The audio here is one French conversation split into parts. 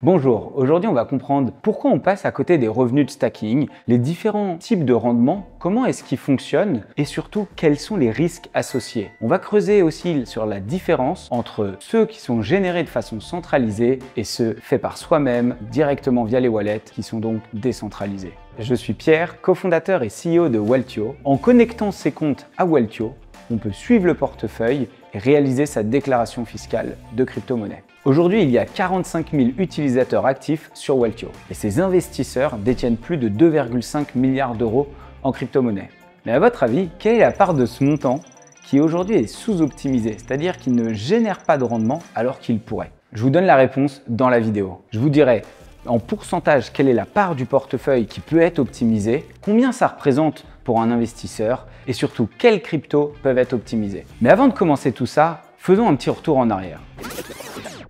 Bonjour, aujourd'hui on va comprendre pourquoi on passe à côté des revenus de stacking, les différents types de rendements, comment est-ce qu'ils fonctionnent et surtout quels sont les risques associés. On va creuser aussi sur la différence entre ceux qui sont générés de façon centralisée et ceux faits par soi-même directement via les wallets qui sont donc décentralisés. Je suis Pierre, cofondateur et CEO de Waltio. En connectant ses comptes à Waltio, on peut suivre le portefeuille et réaliser sa déclaration fiscale de crypto-monnaie. Aujourd'hui, il y a 45 000 utilisateurs actifs sur Waltio et ces investisseurs détiennent plus de 2,5 milliards d'euros en crypto-monnaie. Mais à votre avis, quelle est la part de ce montant qui aujourd'hui est sous-optimisé, c'est-à-dire qu'il ne génère pas de rendement alors qu'il pourrait? Je vous donne la réponse dans la vidéo. Je vous dirai en pourcentage quelle est la part du portefeuille qui peut être optimisée, combien ça représente pour un investisseur et surtout quelles cryptos peuvent être optimisées. Mais avant de commencer tout ça, faisons un petit retour en arrière.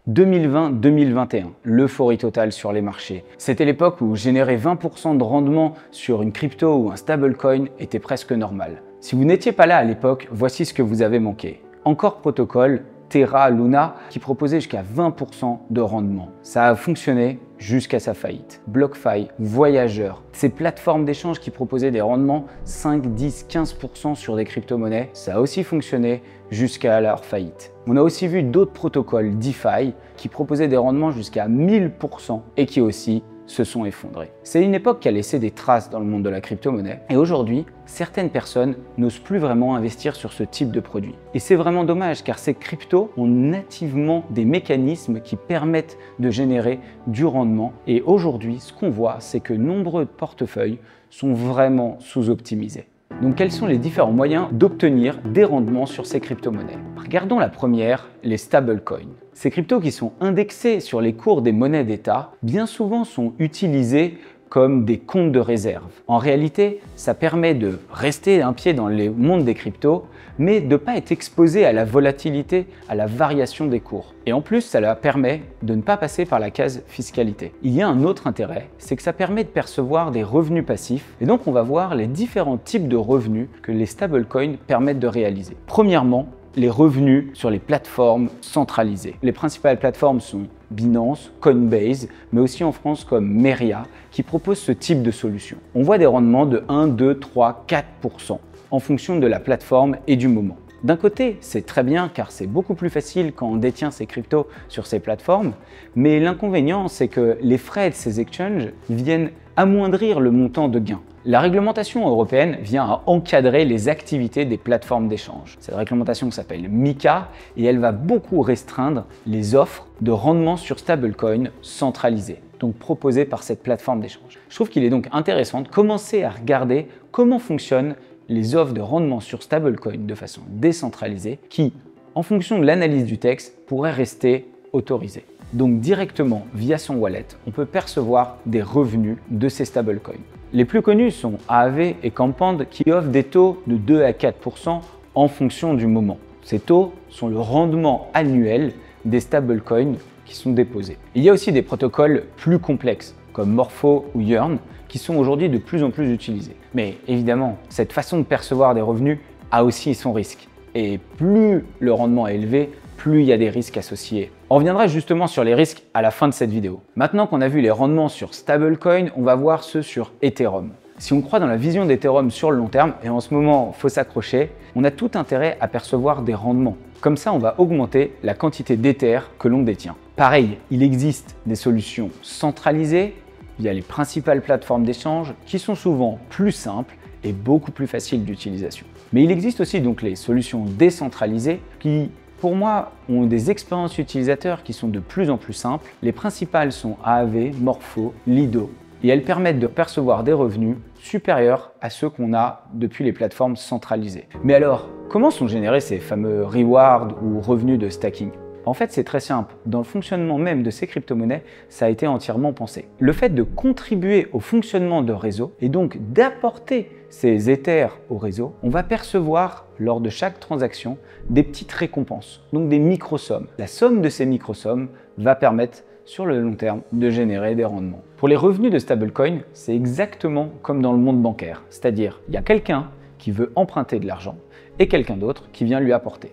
2020-2021, l'euphorie totale sur les marchés. C'était l'époque où générer 20% de rendement sur une crypto ou un stablecoin était presque normal. Si vous n'étiez pas là à l'époque, voici ce que vous avez manqué. Encore Protocol, Terra, Luna, qui proposait jusqu'à 20% de rendement. Ça a fonctionné jusqu'à sa faillite. BlockFi, Voyager, ces plateformes d'échange qui proposaient des rendements 5, 10, 15% sur des crypto-monnaies, ça a aussi fonctionné jusqu'à leur faillite. On a aussi vu d'autres protocoles DeFi qui proposaient des rendements jusqu'à 1000% et qui aussi se sont effondrés. C'est une époque qui a laissé des traces dans le monde de la crypto-monnaie et aujourd'hui, certaines personnes n'osent plus vraiment investir sur ce type de produit. Et c'est vraiment dommage car ces cryptos ont nativement des mécanismes qui permettent de générer du rendement et aujourd'hui, ce qu'on voit, c'est que nombreux portefeuilles sont vraiment sous-optimisés. Donc quels sont les différents moyens d'obtenir des rendements sur ces crypto-monnaies? Regardons la première, les stablecoins. Ces cryptos qui sont indexés sur les cours des monnaies d'État, bien souvent sont utilisés comme des comptes de réserve. En réalité, ça permet de rester un pied dans le monde des cryptos, mais de ne pas être exposé à la volatilité, à la variation des cours. Et en plus, ça leur permet de ne pas passer par la case fiscalité. Il y a un autre intérêt, c'est que ça permet de percevoir des revenus passifs. Et donc, on va voir les différents types de revenus que les stablecoins permettent de réaliser. Premièrement, les revenus sur les plateformes centralisées. Les principales plateformes sont Binance, Coinbase, mais aussi en France comme Meria, qui proposent ce type de solution. On voit des rendements de 1, 2, 3, 4% en fonction de la plateforme et du moment. D'un côté, c'est très bien car c'est beaucoup plus facile quand on détient ces cryptos sur ces plateformes, mais l'inconvénient, c'est que les frais de ces exchanges viennent amoindrir le montant de gain. La réglementation européenne vient à encadrer les activités des plateformes d'échange. Cette réglementation s'appelle MiCA et elle va beaucoup restreindre les offres de rendement sur stablecoin centralisées, donc proposées par cette plateforme d'échange. Je trouve qu'il est donc intéressant de commencer à regarder comment fonctionnent les offres de rendement sur stablecoin de façon décentralisée qui, en fonction de l'analyse du texte, pourraient rester autorisées. Donc directement via son wallet, on peut percevoir des revenus de ces stablecoins. Les plus connus sont Aave et Compound qui offrent des taux de 2 à 4% en fonction du moment. Ces taux sont le rendement annuel des stablecoins qui sont déposés. Il y a aussi des protocoles plus complexes comme Morpho ou Yearn qui sont aujourd'hui de plus en plus utilisés. Mais évidemment, cette façon de percevoir des revenus a aussi son risque. Et plus le rendement est élevé, plus il y a des risques associés. On reviendra justement sur les risques à la fin de cette vidéo. Maintenant qu'on a vu les rendements sur stablecoin, on va voir ceux sur Ethereum. Si on croit dans la vision d'Ethereum sur le long terme, et en ce moment, il faut s'accrocher, on a tout intérêt à percevoir des rendements. Comme ça, on va augmenter la quantité d'Ether que l'on détient. Pareil, il existe des solutions centralisées via les principales plateformes d'échange qui sont souvent plus simples et beaucoup plus faciles d'utilisation. Mais il existe aussi donc les solutions décentralisées qui, pour moi, ont des expériences utilisateurs qui sont de plus en plus simples. Les principales sont Aave, Morpho, Lido. Et elles permettent de percevoir des revenus supérieurs à ceux qu'on a depuis les plateformes centralisées. Mais alors, comment sont générés ces fameux rewards ou revenus de stacking? En fait, c'est très simple. Dans le fonctionnement même de ces crypto-monnaies, ça a été entièrement pensé. Le fait de contribuer au fonctionnement de réseau et donc d'apporter ces Ethers au réseau, on va percevoir lors de chaque transaction des petites récompenses, donc des micro-sommes. La somme de ces micro-sommes va permettre sur le long terme de générer des rendements. Pour les revenus de stablecoin, c'est exactement comme dans le monde bancaire, c'est-à-dire il y a quelqu'un qui veut emprunter de l'argent et quelqu'un d'autre qui vient lui apporter.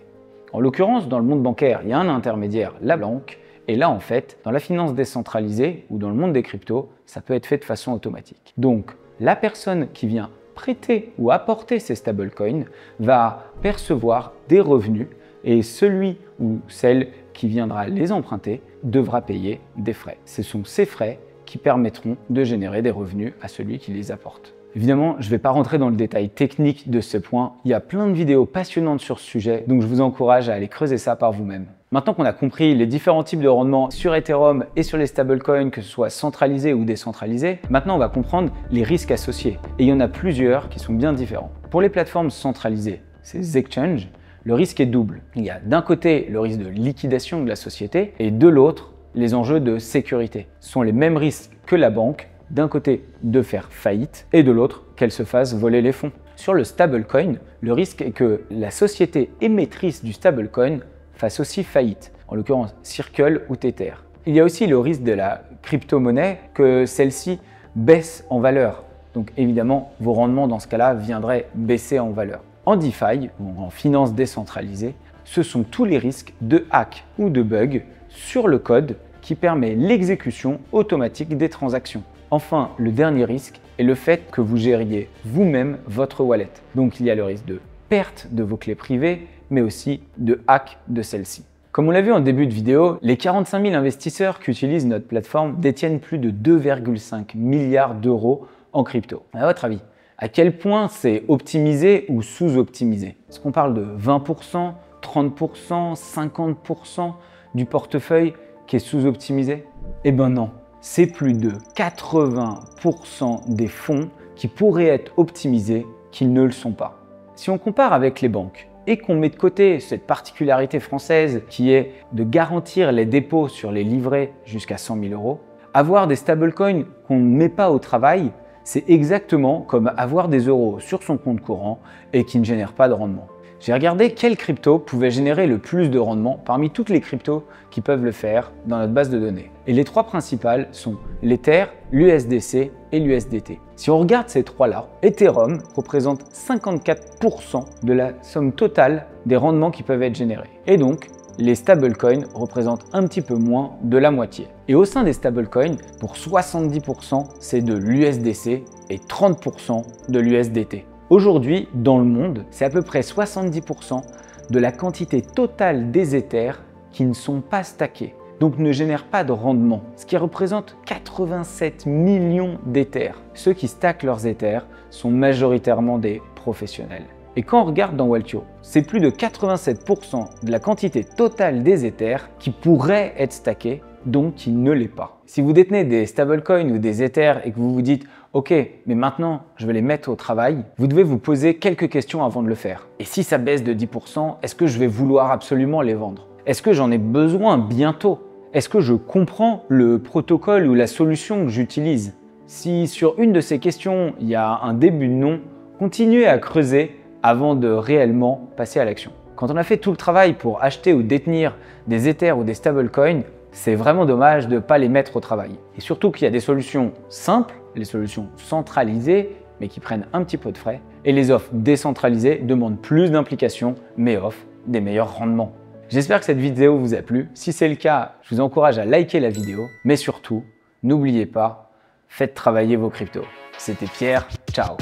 En l'occurrence, dans le monde bancaire, il y a un intermédiaire, la banque, Et là, en fait, dans la finance décentralisée ou dans le monde des cryptos, ça peut être fait de façon automatique. Donc, la personne qui vient prêter ou apporter ces stablecoins va percevoir des revenus et celui ou celle qui viendra les emprunter devra payer des frais. Ce sont ces frais qui permettront de générer des revenus à celui qui les apporte. Évidemment, je ne vais pas rentrer dans le détail technique de ce point. Il y a plein de vidéos passionnantes sur ce sujet, donc je vous encourage à aller creuser ça par vous-même. Maintenant qu'on a compris les différents types de rendements sur Ethereum et sur les stablecoins, que ce soit centralisés ou décentralisés, maintenant on va comprendre les risques associés. Et il y en a plusieurs qui sont bien différents. Pour les plateformes centralisées, ces exchanges, le risque est double. Il y a d'un côté le risque de liquidation de la société et de l'autre, les enjeux de sécurité. Ce sont les mêmes risques que la banque, d'un côté de faire faillite et de l'autre qu'elle se fasse voler les fonds. Sur le stablecoin, le risque est que la société émettrice du stablecoin fasse aussi faillite, en l'occurrence Circle ou Tether. Il y a aussi le risque de la crypto-monnaie que celle-ci baisse en valeur. Donc évidemment, vos rendements dans ce cas-là viendraient baisser en valeur. En DeFi, ou en finance décentralisée, ce sont tous les risques de hack ou de bug sur le code qui permet l'exécution automatique des transactions. Enfin, le dernier risque est le fait que vous gériez vous-même votre wallet. Donc il y a le risque de perte de vos clés privées, mais aussi de hack de celles-ci. Comme on l'a vu en début de vidéo, les 45 000 investisseurs qui utilisent notre plateforme détiennent plus de 2,5 milliards d'euros en crypto. À votre avis, à quel point c'est optimisé ou sous-optimisé? Est-ce qu'on parle de 20%, 30%, 50% du portefeuille qui est sous-optimisé? Eh ben non, c'est plus de 80% des fonds qui pourraient être optimisés qui ne le sont pas. Si on compare avec les banques et qu'on met de côté cette particularité française qui est de garantir les dépôts sur les livrets jusqu'à 100 000 euros, avoir des stablecoins qu'on ne met pas au travail, c'est exactement comme avoir des euros sur son compte courant et qui ne génèrent pas de rendement. J'ai regardé quelles cryptos pouvaient générer le plus de rendement parmi toutes les cryptos qui peuvent le faire dans notre base de données. Et les trois principales sont l'Ether, l'USDC et l'USDT. Si on regarde ces trois-là, Ethereum représente 54% de la somme totale des rendements qui peuvent être générés. Et donc, les stablecoins représentent un petit peu moins de la moitié. Et au sein des stablecoins, pour 70%, c'est de l'USDC et 30% de l'USDT. Aujourd'hui, dans le monde, c'est à peu près 70% de la quantité totale des Ethers qui ne sont pas stackés, donc ne génèrent pas de rendement, ce qui représente 87 millions d'Ethers. Ceux qui stackent leurs Ethers sont majoritairement des professionnels. Et quand on regarde dans Waltio, c'est plus de 87% de la quantité totale des Ethers qui pourraient être stackés, donc qui ne l'est pas. Si vous détenez des stablecoins ou des Ethers et que vous vous dites « Ok, mais maintenant je vais les mettre au travail », vous devez vous poser quelques questions avant de le faire. Et si ça baisse de 10%, est-ce que je vais vouloir absolument les vendre? Est-ce que j'en ai besoin bientôt? Est-ce que je comprends le protocole ou la solution que j'utilise? Si sur une de ces questions, il y a un début de non, continuez à creuser avant de réellement passer à l'action. Quand on a fait tout le travail pour acheter ou détenir des Ethers ou des stablecoins, c'est vraiment dommage de ne pas les mettre au travail. Et surtout qu'il y a des solutions simples, les solutions centralisées, mais qui prennent un petit peu de frais, et les offres décentralisées demandent plus d'implication, mais offrent des meilleurs rendements. J'espère que cette vidéo vous a plu. Si c'est le cas, je vous encourage à liker la vidéo, mais surtout, n'oubliez pas, faites travailler vos cryptos. C'était Pierre, ciao!